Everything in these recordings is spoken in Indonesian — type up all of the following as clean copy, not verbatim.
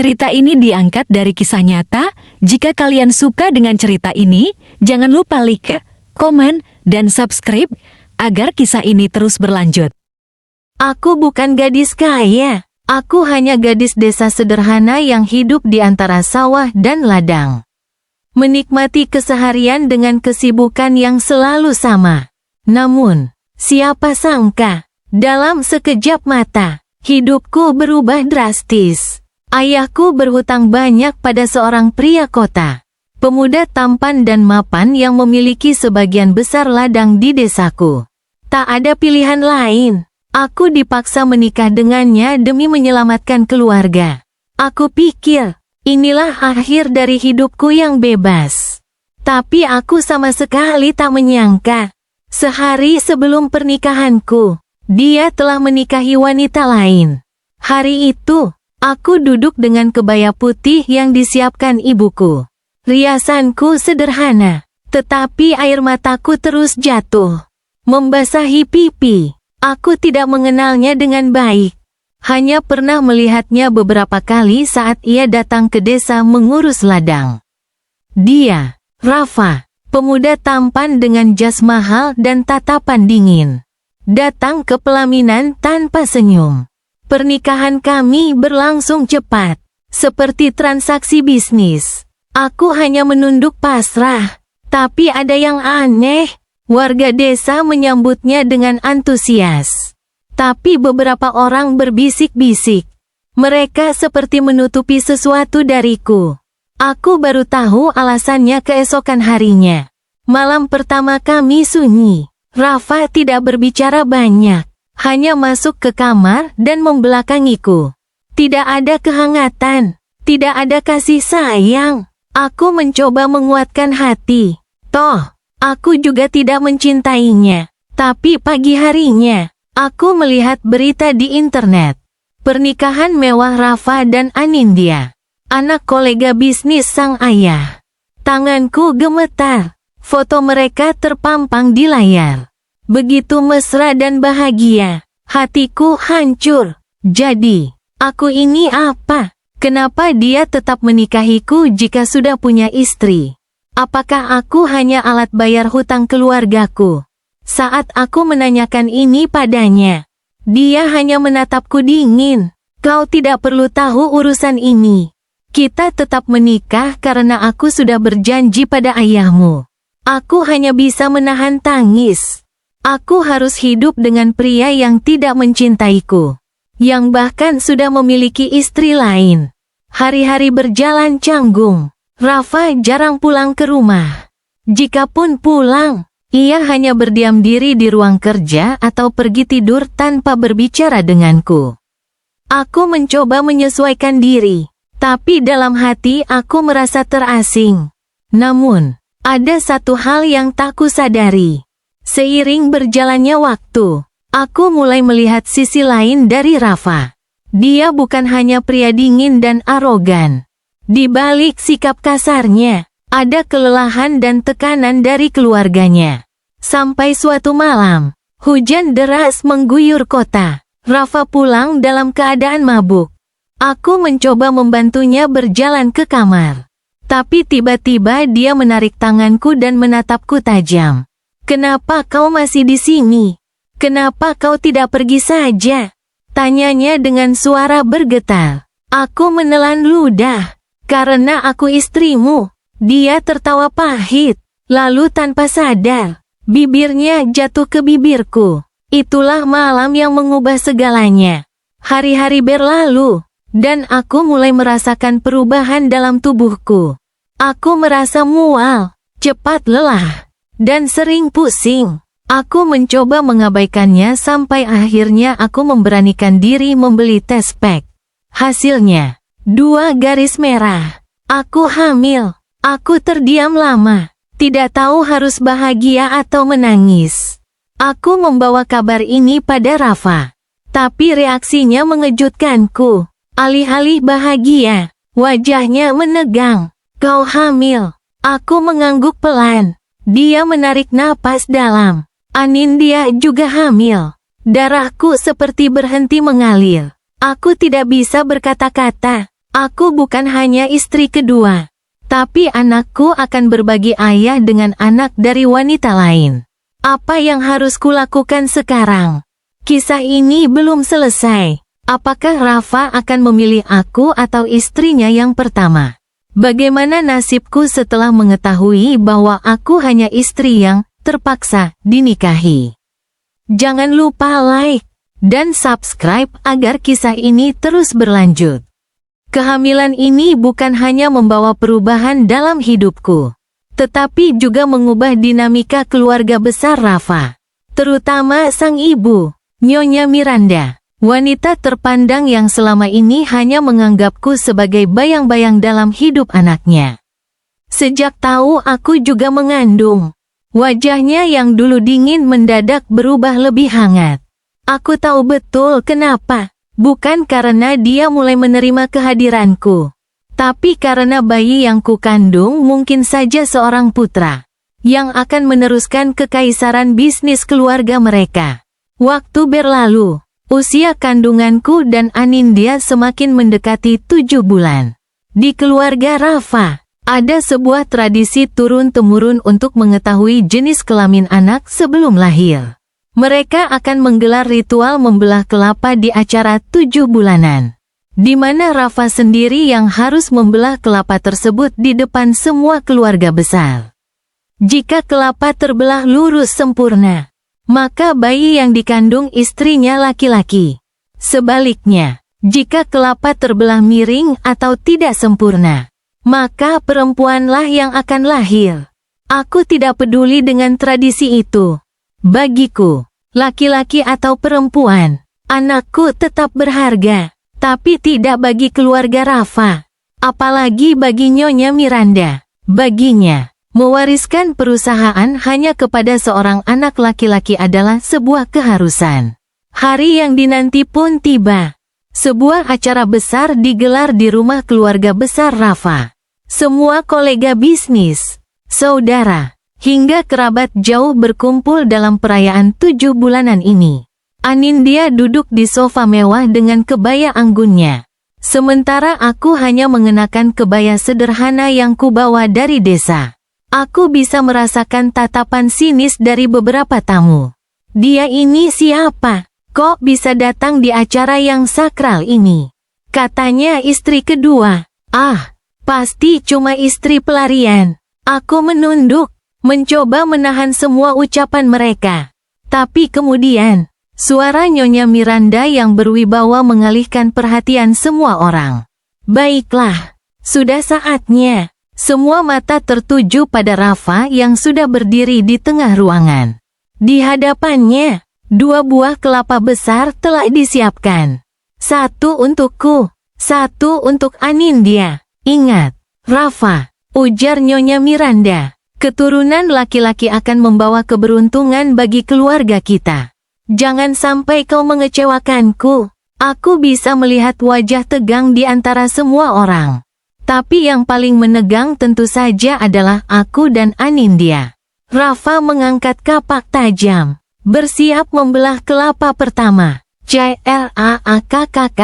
Cerita ini diangkat dari kisah nyata. Jika kalian suka dengan cerita ini, jangan lupa like, komen, dan subscribe agar kisah ini terus berlanjut. Aku bukan gadis kaya. Aku hanya gadis desa sederhana yang hidup di antara sawah dan ladang. Menikmati keseharian dengan kesibukan yang selalu sama. Namun, siapa sangka, dalam sekejap mata, hidupku berubah drastis. Ayahku berhutang banyak pada seorang pria kota, pemuda tampan dan mapan yang memiliki sebagian besar ladang di desaku. Tak ada pilihan lain. Aku dipaksa menikah dengannya demi menyelamatkan keluarga. Aku pikir, inilah akhir dari hidupku yang bebas. Tapi aku sama sekali tak menyangka, sehari sebelum pernikahanku, dia telah menikahi wanita lain. Hari itu, aku duduk dengan kebaya putih yang disiapkan ibuku. Riasanku sederhana, tetapi air mataku terus jatuh, membasahi pipi. Aku tidak mengenalnya dengan baik. Hanya pernah melihatnya beberapa kali saat ia datang ke desa mengurus ladang. Dia, Rafa, pemuda tampan dengan jas mahal dan tatapan dingin, datang ke pelaminan tanpa senyum. Pernikahan kami berlangsung cepat, seperti transaksi bisnis. Aku hanya menunduk pasrah, tapi ada yang aneh. Warga desa menyambutnya dengan antusias. Tapi beberapa orang berbisik-bisik. Mereka seperti menutupi sesuatu dariku. Aku baru tahu alasannya keesokan harinya. Malam pertama kami sunyi. Rafa tidak berbicara banyak. Hanya masuk ke kamar dan membelakangiku. Tidak ada kehangatan. Tidak ada kasih sayang. Aku mencoba menguatkan hati. Toh, aku juga tidak mencintainya. Tapi pagi harinya, aku melihat berita di internet. Pernikahan mewah Rafa dan Anindya, anak kolega bisnis sang ayah. Tanganku gemetar. Foto mereka terpampang di layar. Begitu mesra dan bahagia. Hatiku hancur. Jadi, aku ini apa? Kenapa dia tetap menikahiku jika sudah punya istri? Apakah aku hanya alat bayar hutang keluargaku? Saat aku menanyakan ini padanya, dia hanya menatapku dingin. Kau tidak perlu tahu urusan ini. Kita tetap menikah karena aku sudah berjanji pada ayahmu. Aku hanya bisa menahan tangis. Aku harus hidup dengan pria yang tidak mencintaiku, yang bahkan sudah memiliki istri lain. Hari-hari berjalan canggung. Rafa jarang pulang ke rumah. Jikapun pulang, ia hanya berdiam diri di ruang kerja atau pergi tidur tanpa berbicara denganku. Aku mencoba menyesuaikan diri, tapi dalam hati aku merasa terasing. Namun, ada satu hal yang tak kusadari. Seiring berjalannya waktu, aku mulai melihat sisi lain dari Rafa. Dia bukan hanya pria dingin dan arogan. Di balik sikap kasarnya, ada kelelahan dan tekanan dari keluarganya. Sampai suatu malam, hujan deras mengguyur kota. Rafa pulang dalam keadaan mabuk. Aku mencoba membantunya berjalan ke kamar. Tapi tiba-tiba dia menarik tanganku dan menatapku tajam. "Kenapa kau masih di sini? Kenapa kau tidak pergi saja?" Tanyanya dengan suara bergetar. Aku menelan ludah. "Karena aku istrimu." Dia tertawa pahit. Lalu tanpa sadar, bibirnya jatuh ke bibirku. Itulah malam yang mengubah segalanya. Hari-hari berlalu, dan aku mulai merasakan perubahan dalam tubuhku. Aku merasa mual, cepat lelah, dan sering pusing. Aku mencoba mengabaikannya sampai akhirnya aku memberanikan diri membeli tes pack. Hasilnya, 2 garis merah. Aku hamil. Aku terdiam lama, tidak tahu harus bahagia atau menangis. Aku membawa kabar ini pada Rafa, tapi reaksinya mengejutkanku. Alih-alih bahagia, wajahnya menegang. "Kau hamil." Aku mengangguk pelan. Dia menarik napas dalam. Anindya juga hamil. Darahku seperti berhenti mengalir. Aku tidak bisa berkata-kata. Aku bukan hanya istri kedua, tapi anakku akan berbagi ayah dengan anak dari wanita lain. Apa yang harus kulakukan sekarang? Kisah ini belum selesai. Apakah Rafa akan memilih aku atau istrinya yang pertama? Bagaimana nasibku setelah mengetahui bahwa aku hanya istri yang terpaksa dinikahi? Jangan lupa like dan subscribe agar kisah ini terus berlanjut. Kehamilan ini bukan hanya membawa perubahan dalam hidupku, tetapi juga mengubah dinamika keluarga besar Rafa, terutama sang ibu, Nyonya Miranda. Wanita terpandang yang selama ini hanya menganggapku sebagai bayang-bayang dalam hidup anaknya. Sejak tahu aku juga mengandung, wajahnya yang dulu dingin mendadak berubah lebih hangat. Aku tahu betul kenapa. Bukan karena dia mulai menerima kehadiranku, tapi karena bayi yang kukandung mungkin saja seorang putra, yang akan meneruskan kekaisaran bisnis keluarga mereka. Waktu berlalu. Usia kandunganku dan Anindya semakin mendekati 7 bulan. Di keluarga Rafa, ada sebuah tradisi turun-temurun untuk mengetahui jenis kelamin anak sebelum lahir. Mereka akan menggelar ritual membelah kelapa di acara 7 bulanan, di mana Rafa sendiri yang harus membelah kelapa tersebut di depan semua keluarga besar. Jika kelapa terbelah lurus sempurna, maka bayi yang dikandung istrinya laki-laki. Sebaliknya, jika kelapa terbelah miring atau tidak sempurna, maka perempuanlah yang akan lahir. Aku tidak peduli dengan tradisi itu. Bagiku, laki-laki atau perempuan, anakku tetap berharga, tapi tidak bagi keluarga Rafa. Apalagi bagi Nyonya Miranda. Baginya, mewariskan perusahaan hanya kepada seorang anak laki-laki adalah sebuah keharusan. Hari yang dinanti pun tiba. Sebuah acara besar digelar di rumah keluarga besar Rafa. Semua kolega bisnis, saudara, hingga kerabat jauh berkumpul dalam perayaan 7 bulanan ini. Anindya duduk di sofa mewah dengan kebaya anggunnya. Sementara aku hanya mengenakan kebaya sederhana yang kubawa dari desa. Aku bisa merasakan tatapan sinis dari beberapa tamu. Dia ini siapa? Kok bisa datang di acara yang sakral ini? Katanya istri kedua. Ah, pasti cuma istri pelarian. Aku menunduk, mencoba menahan semua ucapan mereka. Tapi kemudian, suara Nyonya Miranda yang berwibawa mengalihkan perhatian semua orang. Baiklah, sudah saatnya. Semua mata tertuju pada Rafa yang sudah berdiri di tengah ruangan. Di hadapannya, 2 buah kelapa besar telah disiapkan. 1 untukku, 1 untuk Anindya. Ingat, Rafa, ujar Nyonya Miranda, keturunan laki-laki akan membawa keberuntungan bagi keluarga kita. Jangan sampai kau mengecewakanku. Aku bisa melihat wajah tegang di antara semua orang. Tapi yang paling menegang tentu saja adalah aku dan Anindya. Rafa mengangkat kapak tajam, bersiap membelah kelapa pertama. CLAAKKK.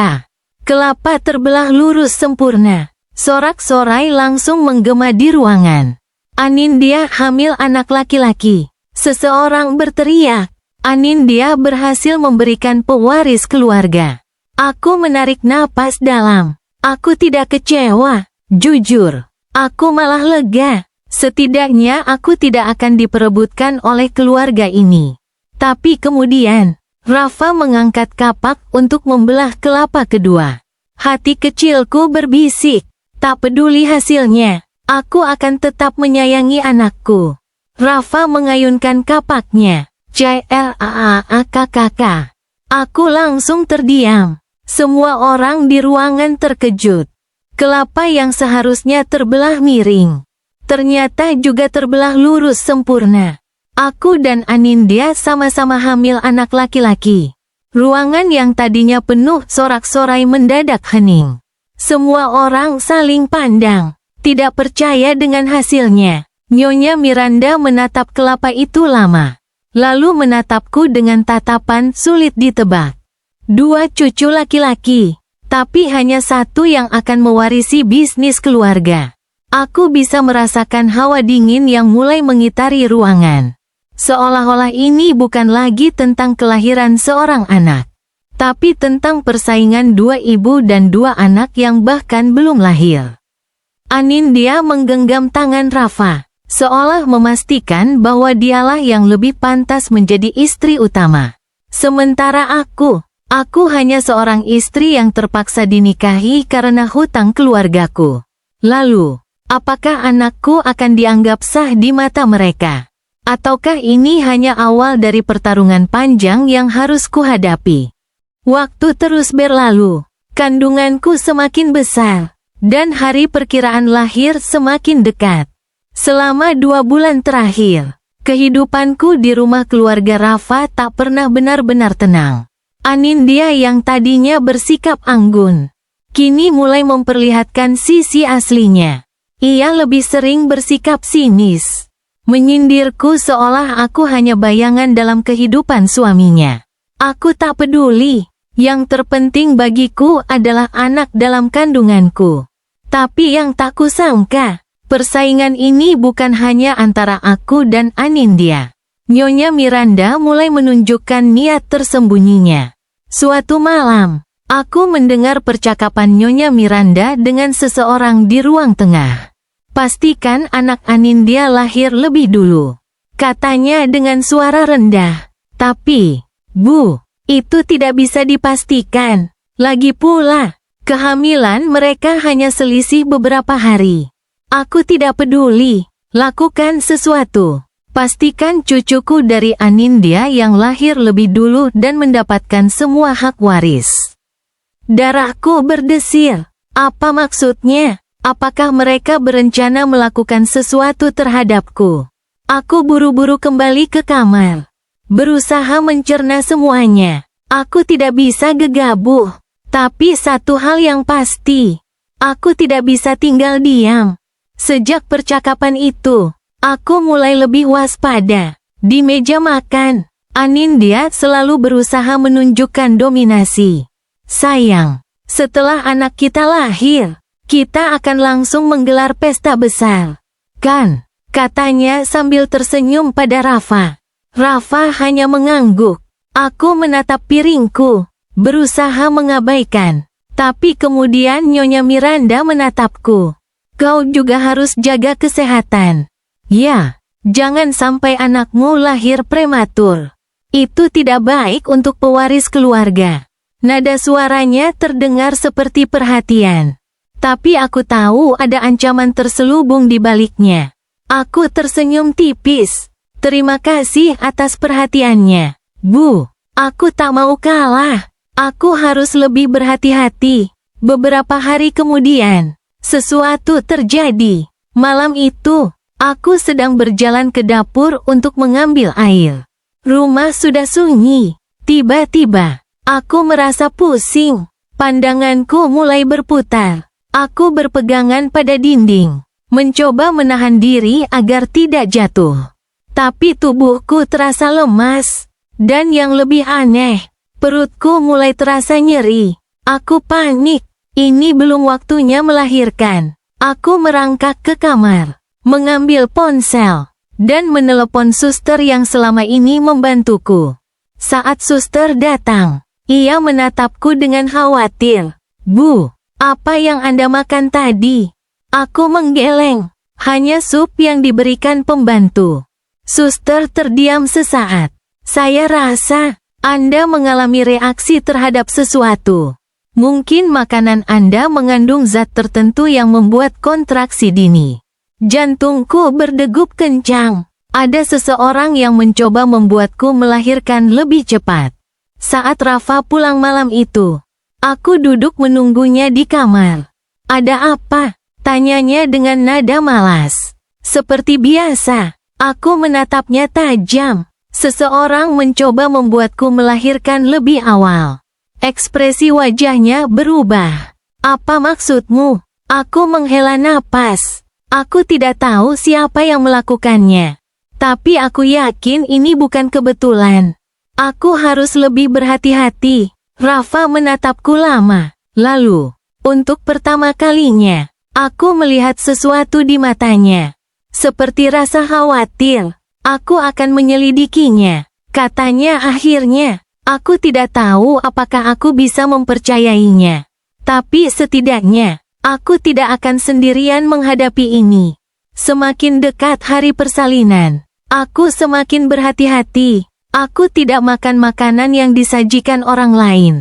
Kelapa terbelah lurus sempurna. Sorak-sorai langsung menggema di ruangan. Anindya hamil anak laki-laki. Seseorang berteriak. Anindya berhasil memberikan pewaris keluarga. Aku menarik napas dalam. Aku tidak kecewa. Jujur, aku malah lega. Setidaknya aku tidak akan diperebutkan oleh keluarga ini. Tapi kemudian, Rafa mengangkat kapak untuk membelah kelapa kedua. Hati kecilku berbisik, tak peduli hasilnya, aku akan tetap menyayangi anakku. Rafa mengayunkan kapaknya. CLAAKKK. Aku langsung terdiam. Semua orang di ruangan terkejut. Kelapa yang seharusnya terbelah miring, ternyata juga terbelah lurus sempurna. Aku dan Anindya sama-sama hamil anak laki-laki. Ruangan yang tadinya penuh sorak-sorai mendadak hening. Semua orang saling pandang, tidak percaya dengan hasilnya. Nyonya Miranda menatap kelapa itu lama, lalu menatapku dengan tatapan sulit ditebak. 2 cucu laki-laki. Tapi hanya satu yang akan mewarisi bisnis keluarga. Aku bisa merasakan hawa dingin yang mulai mengitari ruangan. Seolah-olah ini bukan lagi tentang kelahiran seorang anak, tapi tentang persaingan dua ibu dan dua anak yang bahkan belum lahir. Anindya menggenggam tangan Rafa, seolah memastikan bahwa dialah yang lebih pantas menjadi istri utama. Sementara aku hanya seorang istri yang terpaksa dinikahi karena hutang keluargaku. Lalu, apakah anakku akan dianggap sah di mata mereka? Ataukah ini hanya awal dari pertarungan panjang yang harus kuhadapi? Waktu terus berlalu, kandunganku semakin besar, dan hari perkiraan lahir semakin dekat. Selama 2 bulan terakhir, kehidupanku di rumah keluarga Rafa tak pernah benar-benar tenang. Anindya yang tadinya bersikap anggun, kini mulai memperlihatkan sisi aslinya. Ia lebih sering bersikap sinis, menyindirku seolah aku hanya bayangan dalam kehidupan suaminya. Aku tak peduli. Yang terpenting bagiku adalah anak dalam kandunganku. Tapi yang tak kusangka, persaingan ini bukan hanya antara aku dan Anindya. Nyonya Miranda mulai menunjukkan niat tersembunyinya. Suatu malam, aku mendengar percakapan Nyonya Miranda dengan seseorang di ruang tengah. Pastikan anak Anindya lahir lebih dulu, katanya dengan suara rendah. Tapi, Bu, itu tidak bisa dipastikan. Lagi pula, kehamilan mereka hanya selisih beberapa hari. Aku tidak peduli. Lakukan sesuatu. Pastikan cucuku dari Anindya yang lahir lebih dulu dan mendapatkan semua hak waris. Darahku berdesir. Apa maksudnya? Apakah mereka berencana melakukan sesuatu terhadapku? Aku buru-buru kembali ke kamar, berusaha mencerna semuanya. Aku tidak bisa gegabah. Tapi satu hal yang pasti, aku tidak bisa tinggal diam. Sejak percakapan itu, aku mulai lebih waspada. Di meja makan, Anindya selalu berusaha menunjukkan dominasi. Sayang, setelah anak kita lahir, kita akan langsung menggelar pesta besar. Kan? Katanya sambil tersenyum pada Rafa. Rafa hanya mengangguk. Aku menatap piringku, berusaha mengabaikan. Tapi kemudian Nyonya Miranda menatapku. Kau juga harus jaga kesehatan. Ya, jangan sampai anakmu lahir prematur. Itu tidak baik untuk pewaris keluarga. Nada suaranya terdengar seperti perhatian. Tapi aku tahu ada ancaman terselubung di baliknya. Aku tersenyum tipis. Terima kasih atas perhatiannya, Bu. Aku tak mau kalah. Aku harus lebih berhati-hati. Beberapa hari kemudian, sesuatu terjadi. Malam itu, aku sedang berjalan ke dapur untuk mengambil air. Rumah sudah sunyi. Tiba-tiba, aku merasa pusing. Pandanganku mulai berputar. Aku berpegangan pada dinding, mencoba menahan diri agar tidak jatuh. Tapi tubuhku terasa lemas. Dan yang lebih aneh, perutku mulai terasa nyeri. Aku panik. Ini belum waktunya melahirkan. Aku merangkak ke kamar, mengambil ponsel, dan menelepon suster yang selama ini membantuku. Saat suster datang, ia menatapku dengan khawatir. Bu, apa yang Anda makan tadi? Aku menggeleng. Hanya sup yang diberikan pembantu. Suster terdiam sesaat. Saya rasa Anda mengalami reaksi terhadap sesuatu. Mungkin makanan Anda mengandung zat tertentu yang membuat kontraksi dini. Jantungku berdegup kencang. Ada seseorang yang mencoba membuatku melahirkan lebih cepat. Saat Rafa pulang malam itu, aku duduk menunggunya di kamar. Ada apa? Tanyanya dengan nada malas. Seperti biasa, aku menatapnya tajam. Seseorang mencoba membuatku melahirkan lebih awal. Ekspresi wajahnya berubah. Apa maksudmu? Aku menghela napas. Aku tidak tahu siapa yang melakukannya. Tapi aku yakin ini bukan kebetulan. Aku harus lebih berhati-hati. Rafa menatapku lama. Lalu, untuk pertama kalinya, aku melihat sesuatu di matanya. Seperti rasa khawatir, aku akan menyelidikinya. Katanya akhirnya, aku tidak tahu apakah aku bisa mempercayainya. Tapi setidaknya, aku tidak akan sendirian menghadapi ini. Semakin dekat hari persalinan, aku semakin berhati-hati. Aku tidak makan makanan yang disajikan orang lain.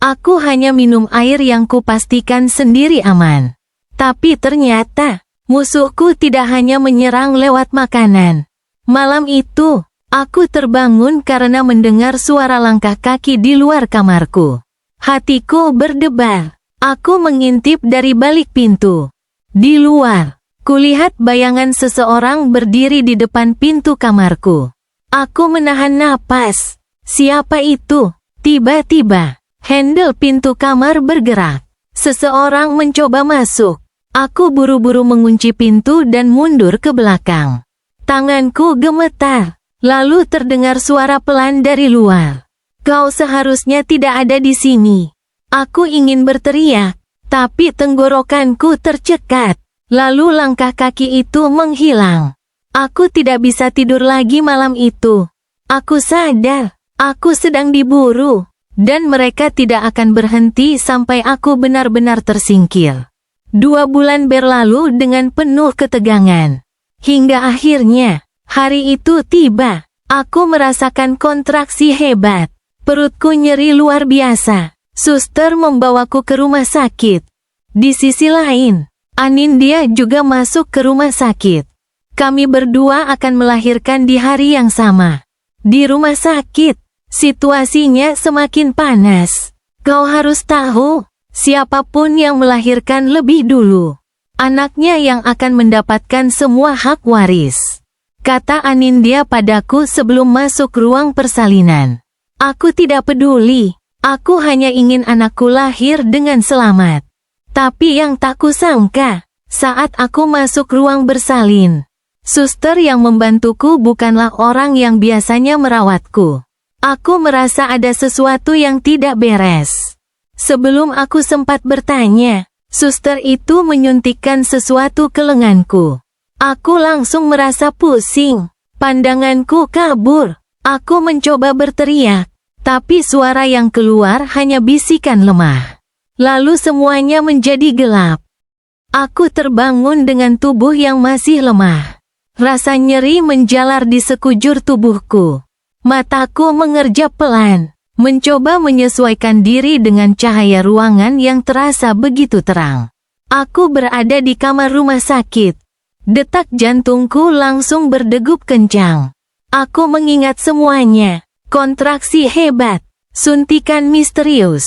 Aku hanya minum air yang kupastikan sendiri aman. Tapi ternyata, musuhku tidak hanya menyerang lewat makanan. Malam itu, aku terbangun karena mendengar suara langkah kaki di luar kamarku. Hatiku berdebar. Aku mengintip dari balik pintu. Di luar, kulihat bayangan seseorang berdiri di depan pintu kamarku. Aku menahan napas. Siapa itu? Tiba-tiba, handle pintu kamar bergerak. Seseorang mencoba masuk. Aku buru-buru mengunci pintu dan mundur ke belakang. Tanganku gemetar. Lalu terdengar suara pelan dari luar. Kau seharusnya tidak ada di sini. Aku ingin berteriak, tapi tenggorokanku tercekat. Lalu langkah kaki itu menghilang. Aku tidak bisa tidur lagi malam itu. Aku sadar, aku sedang diburu, dan mereka tidak akan berhenti sampai aku benar-benar tersingkir. 2 bulan berlalu dengan penuh ketegangan. Hingga akhirnya, hari itu tiba. Aku merasakan kontraksi hebat. Perutku nyeri luar biasa. Suster membawaku ke rumah sakit. Di sisi lain, Anindya juga masuk ke rumah sakit. Kami berdua akan melahirkan di hari yang sama. Di rumah sakit, situasinya semakin panas. Kau harus tahu, siapapun yang melahirkan lebih dulu, anaknya yang akan mendapatkan semua hak waris. Kata Anindya padaku sebelum masuk ruang persalinan. Aku tidak peduli, aku hanya ingin anakku lahir dengan selamat. Tapi yang tak kusangka, saat aku masuk ruang bersalin, suster yang membantuku bukanlah orang yang biasanya merawatku. Aku merasa ada sesuatu yang tidak beres. Sebelum aku sempat bertanya, suster itu menyuntikkan sesuatu ke lenganku. Aku langsung merasa pusing. Pandanganku kabur. Aku mencoba berteriak, tapi suara yang keluar hanya bisikan lemah. Lalu semuanya menjadi gelap. Aku terbangun dengan tubuh yang masih lemah. Rasa nyeri menjalar di sekujur tubuhku. Mataku mengerjap pelan, mencoba menyesuaikan diri dengan cahaya ruangan yang terasa begitu terang. Aku berada di kamar rumah sakit. Detak jantungku langsung berdegup kencang. Aku mengingat semuanya. Kontraksi hebat, suntikan misterius,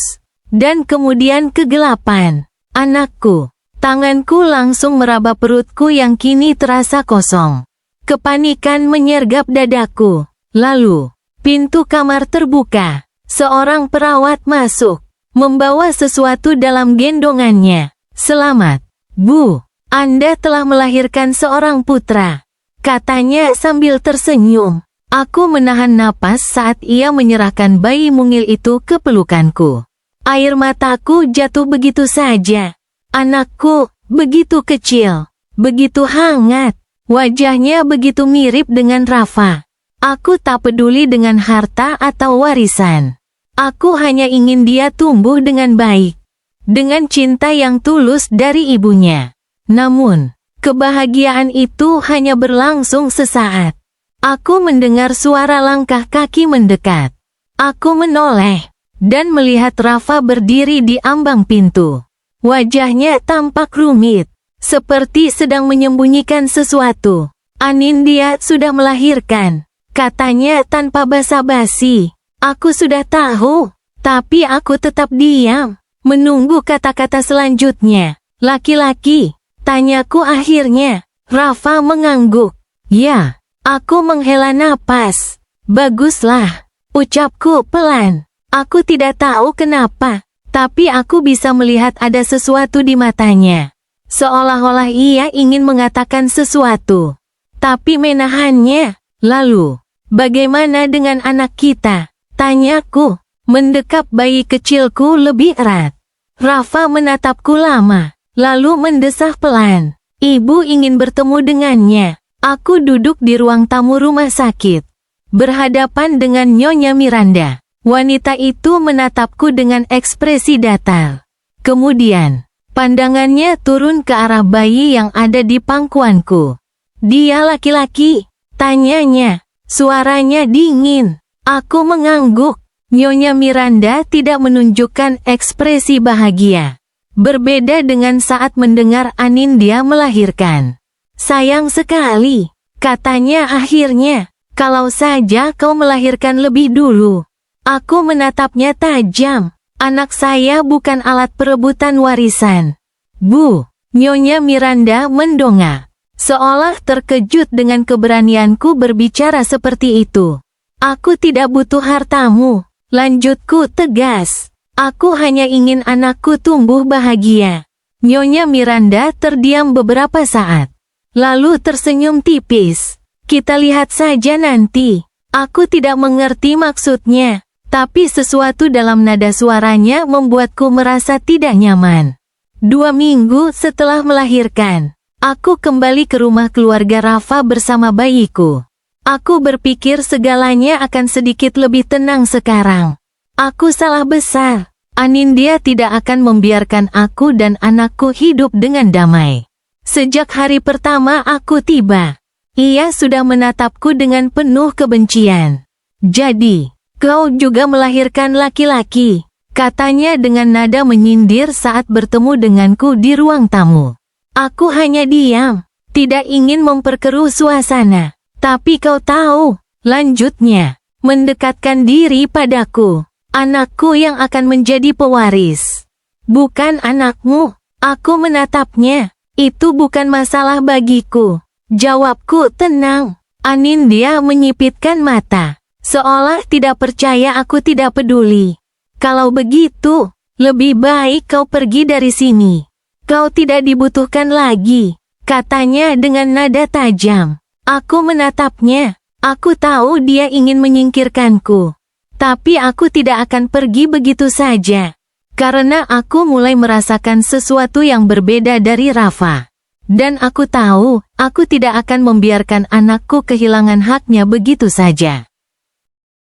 dan kemudian kegelapan. Anakku. Tanganku langsung meraba perutku yang kini terasa kosong. Kepanikan menyergap dadaku. Lalu, pintu kamar terbuka. Seorang perawat masuk, membawa sesuatu dalam gendongannya. Selamat, Bu. Anda telah melahirkan seorang putra. Katanya sambil tersenyum. Aku menahan napas saat ia menyerahkan bayi mungil itu ke pelukanku. Air mataku jatuh begitu saja. Anakku, begitu kecil, begitu hangat, wajahnya begitu mirip dengan Rafa. Aku tak peduli dengan harta atau warisan. Aku hanya ingin dia tumbuh dengan baik, dengan cinta yang tulus dari ibunya. Namun, kebahagiaan itu hanya berlangsung sesaat. Aku mendengar suara langkah kaki mendekat. Aku menoleh, dan melihat Rafa berdiri di ambang pintu. Wajahnya tampak rumit, seperti sedang menyembunyikan sesuatu. Anindya sudah melahirkan, katanya tanpa basa-basi. Aku sudah tahu, tapi aku tetap diam, menunggu kata-kata selanjutnya. Laki-laki, tanyaku akhirnya. Rafa mengangguk. Ya, aku menghela napas. Baguslah, ucapku pelan. Aku tidak tahu kenapa. Tapi aku bisa melihat ada sesuatu di matanya. Seolah-olah ia ingin mengatakan sesuatu. Tapi menahannya. Lalu, bagaimana dengan anak kita? Tanyaku, mendekap bayi kecilku lebih erat. Rafa menatapku lama, lalu mendesah pelan. Ibu ingin bertemu dengannya. Aku duduk di ruang tamu rumah sakit, berhadapan dengan Nyonya Miranda. Wanita itu menatapku dengan ekspresi datar. Kemudian, pandangannya turun ke arah bayi yang ada di pangkuanku. "Dia laki-laki?" tanyanya. Suaranya dingin. Aku mengangguk. Nyonya Miranda tidak menunjukkan ekspresi bahagia. Berbeda dengan saat mendengar Anindya melahirkan. "Sayang sekali," katanya akhirnya. "Kalau saja kau melahirkan lebih dulu." Aku menatapnya tajam. "Anak saya bukan alat perebutan warisan." "Bu," Nyonya Miranda mendongak, seolah terkejut dengan keberanianku berbicara seperti itu. "Aku tidak butuh hartamu," lanjutku tegas. "Aku hanya ingin anakku tumbuh bahagia." Nyonya Miranda terdiam beberapa saat, lalu tersenyum tipis. "Kita lihat saja nanti." Aku tidak mengerti maksudnya, tapi sesuatu dalam nada suaranya membuatku merasa tidak nyaman. 2 minggu setelah melahirkan, aku kembali ke rumah keluarga Rafa bersama bayiku. Aku berpikir segalanya akan sedikit lebih tenang sekarang. Aku salah besar. Anindya tidak akan membiarkan aku dan anakku hidup dengan damai. Sejak hari pertama aku tiba, ia sudah menatapku dengan penuh kebencian. "Jadi, kau juga melahirkan laki-laki?" katanya dengan nada menyindir saat bertemu denganku di ruang tamu. Aku hanya diam, tidak ingin memperkeruh suasana. "Tapi kau tahu," lanjutnya, mendekatkan diri padaku, "anakku yang akan menjadi pewaris. Bukan anakmu." Aku menatapnya. "Itu bukan masalah bagiku," jawabku tenang. Anindya menyipitkan mata, seolah tidak percaya aku tidak peduli. "Kalau begitu, lebih baik kau pergi dari sini. Kau tidak dibutuhkan lagi," katanya dengan nada tajam. Aku menatapnya. Aku tahu dia ingin menyingkirkanku. Tapi aku tidak akan pergi begitu saja. Karena aku mulai merasakan sesuatu yang berbeda dari Rafa. Dan aku tahu, aku tidak akan membiarkan anakku kehilangan haknya begitu saja.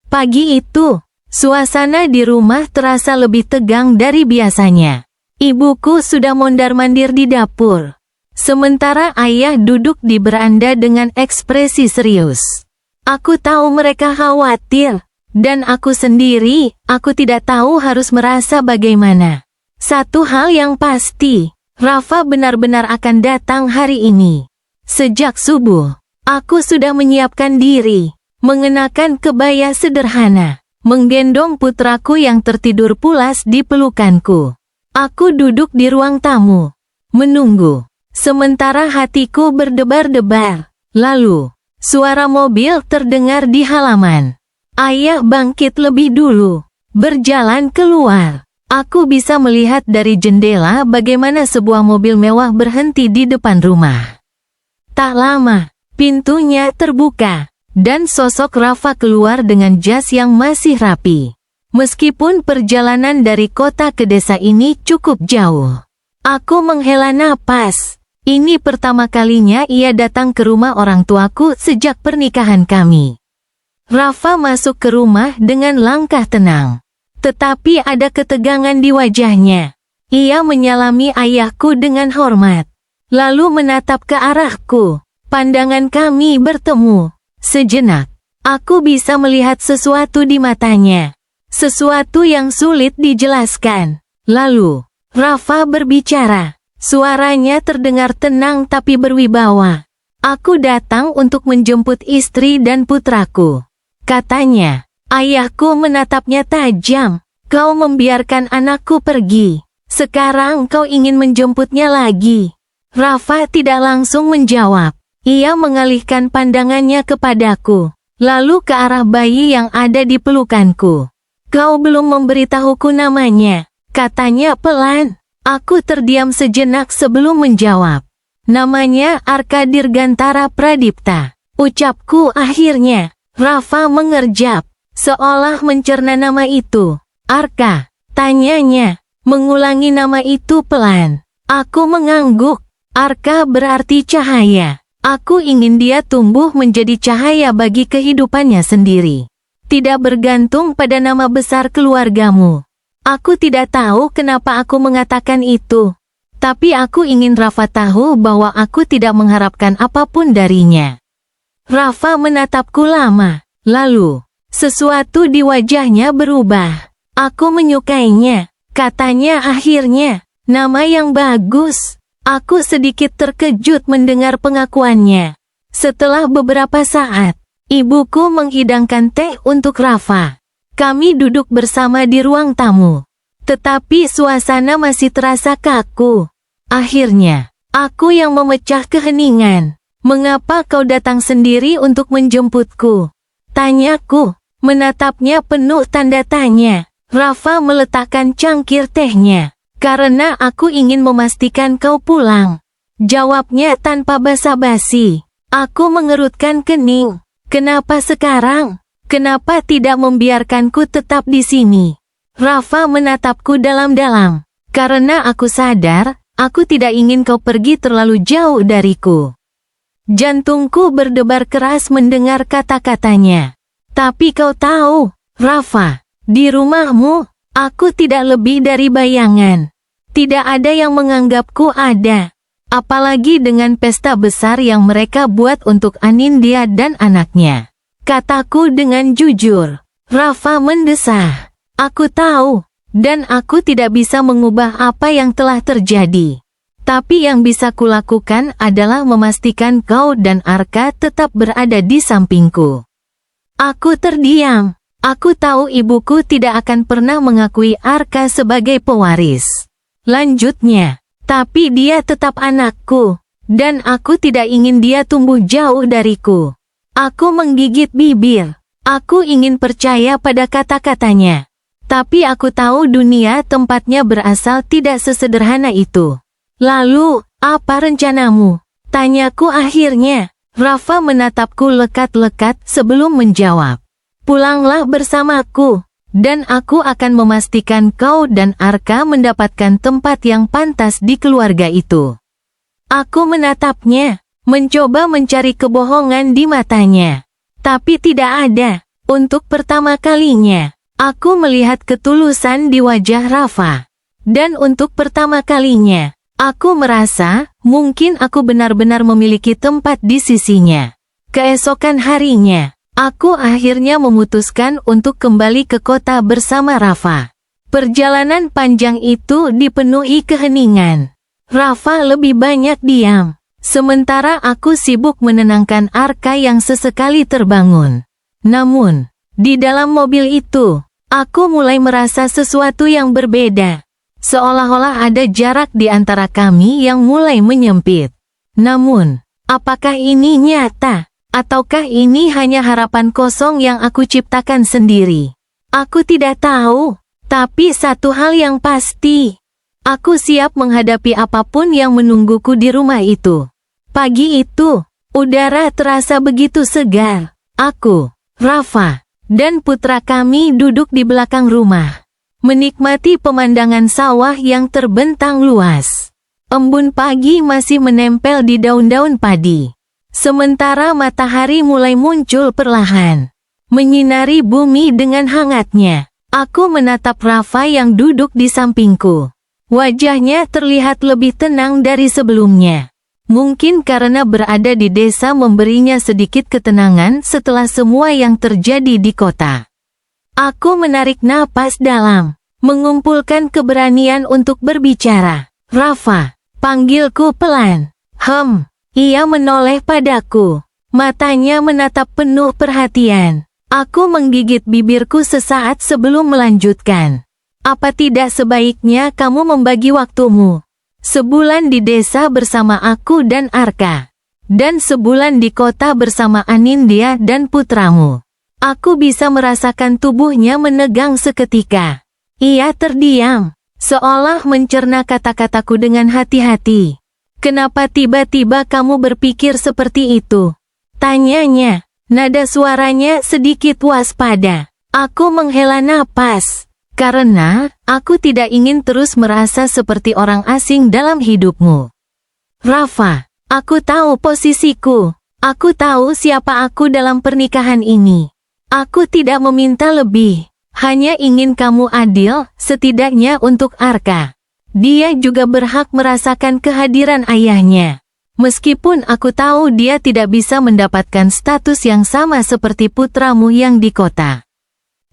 Pagi itu, suasana di rumah terasa lebih tegang dari biasanya. Ibuku sudah mondar-mandir di dapur. Sementara ayah duduk di beranda dengan ekspresi serius. Aku tahu mereka khawatir, dan aku sendiri, aku tidak tahu harus merasa bagaimana. Satu hal yang pasti, Rafa benar-benar akan datang hari ini. Sejak subuh, aku sudah menyiapkan diri, mengenakan kebaya sederhana, menggendong putraku yang tertidur pulas di pelukanku. Aku duduk di ruang tamu, menunggu. Sementara hatiku berdebar-debar. Lalu, suara mobil terdengar di halaman. Ayah bangkit lebih dulu, berjalan keluar. Aku bisa melihat dari jendela bagaimana sebuah mobil mewah berhenti di depan rumah. Tak lama, pintunya terbuka, dan sosok Rafa keluar dengan jas yang masih rapi. Meskipun perjalanan dari kota ke desa ini cukup jauh, aku menghela napas. Ini pertama kalinya ia datang ke rumah orang tuaku sejak pernikahan kami. Rafa masuk ke rumah dengan langkah tenang. Tetapi ada ketegangan di wajahnya. Ia menyalami ayahku dengan hormat. Lalu menatap ke arahku. Pandangan kami bertemu. Sejenak, aku bisa melihat sesuatu di matanya. Sesuatu yang sulit dijelaskan. Lalu, Rafa berbicara. Suaranya terdengar tenang tapi berwibawa. "Aku datang untuk menjemput istri dan putraku," katanya. Ayahku menatapnya tajam. "Kau membiarkan anakku pergi. Sekarang kau ingin menjemputnya lagi." Rafa tidak langsung menjawab. Ia mengalihkan pandangannya kepadaku, lalu ke arah bayi yang ada di pelukanku. "Kau belum memberitahuku namanya," katanya pelan. Aku terdiam sejenak sebelum menjawab. "Namanya Arka Dirgantara Pradipta," ucapku akhirnya. Rafa mengerjap, seolah mencerna nama itu. "Arka?" tanyanya. mengulangi nama itu pelan. Aku mengangguk. Arka berarti cahaya. Aku ingin dia tumbuh menjadi cahaya bagi kehidupannya sendiri. Tidak bergantung pada nama besar keluargamu. Aku tidak tahu kenapa aku mengatakan itu. Tapi aku ingin Rafa tahu bahwa aku tidak mengharapkan apapun darinya. Rafa menatapku lama. Lalu, sesuatu di wajahnya berubah. Aku menyukainya. Katanya akhirnya, nama yang bagus. Aku sedikit terkejut mendengar pengakuannya. Setelah beberapa saat, ibuku menghidangkan teh untuk Rafa. Kami duduk bersama di ruang tamu. Tetapi suasana masih terasa kaku. Akhirnya, aku yang memecah keheningan. Mengapa kau datang sendiri untuk menjemputku? Tanyaku, menatapnya penuh tanda tanya. Rafa meletakkan cangkir tehnya. Karena aku ingin memastikan kau pulang. Jawabnya tanpa basa-basi. Aku mengerutkan kening. Kenapa sekarang? Kenapa tidak membiarkanku tetap di sini? Rafa menatapku dalam-dalam. Karena aku sadar, aku tidak ingin kau pergi terlalu jauh dariku. Jantungku berdebar keras mendengar kata-katanya. Tapi kau tahu, Rafa, di rumahmu, aku tidak lebih dari bayangan. Tidak ada yang menganggapku ada. Apalagi dengan pesta besar yang mereka buat untuk Anindya dan anaknya. Kataku dengan jujur. Rafa mendesah. Aku tahu, dan aku tidak bisa mengubah apa yang telah terjadi. Tapi yang bisa kulakukan adalah memastikan kau dan Arka tetap berada di sampingku. Aku terdiam. Aku tahu ibuku tidak akan pernah mengakui Arka sebagai pewaris. Lanjutnya, tapi dia tetap anakku, dan aku tidak ingin dia tumbuh jauh dariku. Aku menggigit bibir. Aku ingin percaya pada kata-katanya. Tapi aku tahu dunia tempatnya berasal tidak sesederhana itu. Lalu, apa rencanamu? Tanyaku akhirnya. Rafa menatapku lekat-lekat sebelum menjawab. Pulanglah bersamaku. Dan aku akan memastikan kau dan Arka mendapatkan tempat yang pantas di keluarga itu. Aku menatapnya, mencoba mencari kebohongan di matanya. Tapi tidak ada. Untuk pertama kalinya, aku melihat ketulusan di wajah Rafa. Dan untuk pertama kalinya, aku merasa mungkin aku benar-benar memiliki tempat di sisinya. Keesokan harinya, aku akhirnya memutuskan untuk kembali ke kota bersama Rafa. Perjalanan panjang itu dipenuhi keheningan. Rafa lebih banyak diam, sementara aku sibuk menenangkan Arka yang sesekali terbangun. Namun, di dalam mobil itu, aku mulai merasa sesuatu yang berbeda. Seolah-olah ada jarak di antara kami yang mulai menyempit. Namun, apakah ini nyata? Ataukah ini hanya harapan kosong yang aku ciptakan sendiri? Aku tidak tahu, tapi satu hal yang pasti. Aku siap menghadapi apapun yang menungguku di rumah itu. Pagi itu, udara terasa begitu segar. Aku, Rafa, dan putra kami duduk di belakang rumah. Menikmati pemandangan sawah yang terbentang luas. Embun pagi masih menempel di daun-daun padi. Sementara matahari mulai muncul perlahan, menyinari bumi dengan hangatnya. Aku menatap Rafa yang duduk di sampingku. Wajahnya terlihat lebih tenang dari sebelumnya. Mungkin karena berada di desa memberinya sedikit ketenangan setelah semua yang terjadi di kota. Aku menarik napas dalam, mengumpulkan keberanian untuk berbicara. Rafa, panggilku pelan. Ia menoleh padaku. Matanya menatap penuh perhatian. Aku menggigit bibirku sesaat sebelum melanjutkan. Apa tidak sebaiknya kamu membagi waktumu? Sebulan di desa bersama aku dan Arka. Dan sebulan di kota bersama Anindya dan putramu. Aku bisa merasakan tubuhnya menegang seketika. Ia terdiam, seolah mencerna kata-kataku dengan hati-hati. Kenapa tiba-tiba kamu berpikir seperti itu? Tanyanya, nada suaranya sedikit waspada. Aku menghela napas. Karena, aku tidak ingin terus merasa seperti orang asing dalam hidupmu. Rafa, aku tahu posisiku. Aku tahu siapa aku dalam pernikahan ini. Aku tidak meminta lebih. Hanya ingin kamu adil, setidaknya untuk Arka. Dia juga berhak merasakan kehadiran ayahnya. Meskipun aku tahu dia tidak bisa mendapatkan status yang sama seperti putramu yang di kota.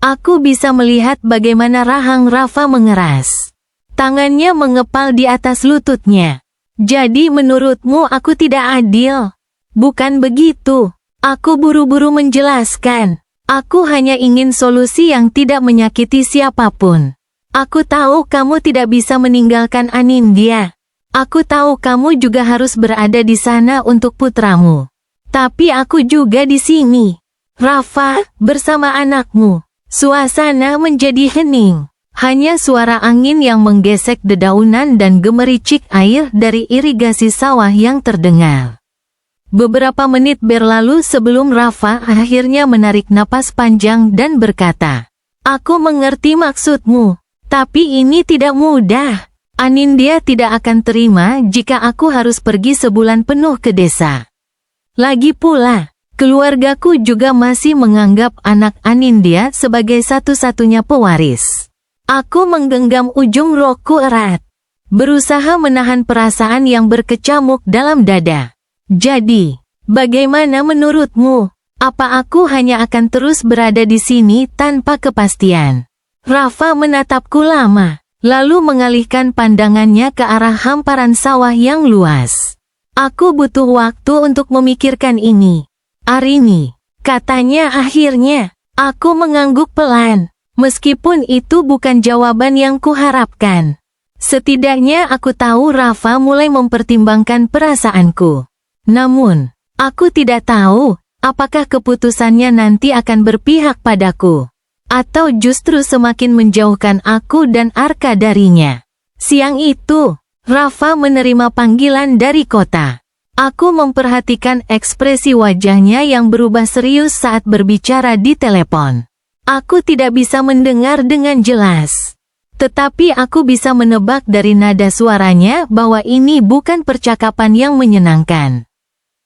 Aku bisa melihat bagaimana rahang Rafa mengeras. Tangannya mengepal di atas lututnya. Jadi menurutmu aku tidak adil? Bukan begitu. Aku buru-buru menjelaskan. Aku hanya ingin solusi yang tidak menyakiti siapapun. Aku tahu kamu tidak bisa meninggalkan Anindya. Aku tahu kamu juga harus berada di sana untuk putramu. Tapi aku juga di sini. Rafa, bersama anakmu. Suasana menjadi hening. Hanya suara angin yang menggesek dedaunan dan gemericik air dari irigasi sawah yang terdengar. Beberapa menit berlalu sebelum Rafa akhirnya menarik napas panjang dan berkata, "Aku mengerti maksudmu, tapi ini tidak mudah. Anindya tidak akan terima jika aku harus pergi sebulan penuh ke desa. Lagi pula, keluargaku juga masih menganggap anak Anindya sebagai satu-satunya pewaris." Aku menggenggam ujung rokku erat, berusaha menahan perasaan yang berkecamuk dalam dada. Jadi, bagaimana menurutmu? Apa aku hanya akan terus berada di sini tanpa kepastian? Rafa menatapku lama, lalu mengalihkan pandangannya ke arah hamparan sawah yang luas. Aku butuh waktu untuk memikirkan ini. Arini, katanya akhirnya. Aku mengangguk pelan, meskipun itu bukan jawaban yang kuharapkan. Setidaknya aku tahu Rafa mulai mempertimbangkan perasaanku. Namun, aku tidak tahu apakah keputusannya nanti akan berpihak padaku, atau justru semakin menjauhkan aku dan Arka darinya. Siang itu, Rafa menerima panggilan dari kota. Aku memperhatikan ekspresi wajahnya yang berubah serius saat berbicara di telepon. Aku tidak bisa mendengar dengan jelas, tetapi aku bisa menebak dari nada suaranya bahwa ini bukan percakapan yang menyenangkan.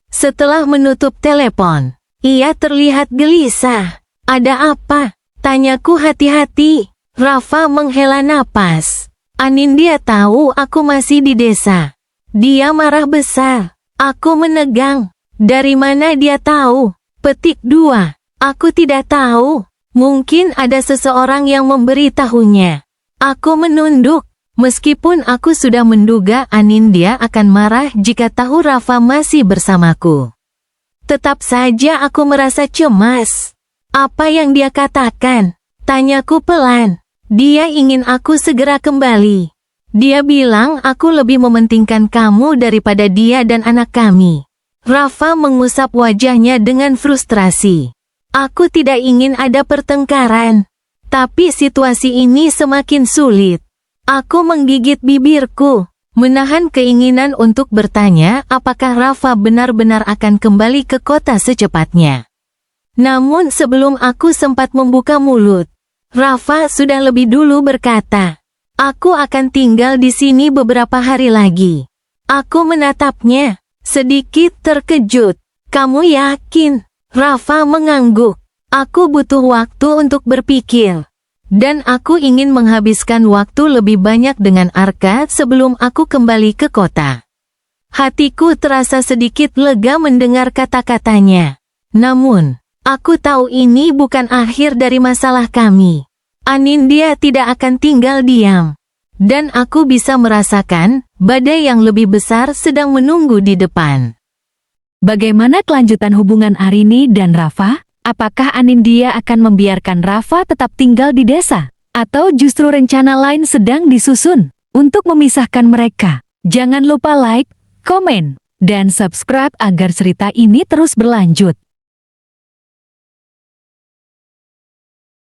Setelah menutup telepon, ia terlihat gelisah. "Ada apa?" tanyaku hati-hati. Rafa menghela napas. "Anindya tahu aku masih di desa. Dia marah besar." Aku menegang. Dari mana dia tahu? Petik 2. Aku tidak tahu. Mungkin ada seseorang yang memberitahunya. Aku menunduk. Meskipun aku sudah menduga Anindya akan marah jika tahu Rafa masih bersamaku. Tetap saja aku merasa cemas. "Apa yang dia katakan?" tanyaku pelan. "Dia ingin aku segera kembali. Dia bilang aku lebih mementingkan kamu daripada dia dan anak kami." Rafa mengusap wajahnya dengan frustrasi. "Aku tidak ingin ada pertengkaran. Tapi situasi ini semakin sulit." Aku menggigit bibirku, menahan keinginan untuk bertanya apakah Rafa benar-benar akan kembali ke kota secepatnya. Namun sebelum aku sempat membuka mulut, Rafa sudah lebih dulu berkata, "Aku akan tinggal di sini beberapa hari lagi." Aku menatapnya, sedikit terkejut. "Kamu yakin?" Rafa mengangguk. "Aku butuh waktu untuk berpikir. Dan aku ingin menghabiskan waktu lebih banyak dengan Arka sebelum aku kembali ke kota." Hatiku terasa sedikit lega mendengar kata-katanya. Namun, aku tahu ini bukan akhir dari masalah kami. Anindya tidak akan tinggal diam. Dan aku bisa merasakan badai yang lebih besar sedang menunggu di depan. Bagaimana kelanjutan hubungan Arini dan Rafa? Apakah Anindya akan membiarkan Rafa tetap tinggal di desa? Atau justru rencana lain sedang disusun untuk memisahkan mereka? Jangan lupa like, komen, dan subscribe agar cerita ini terus berlanjut.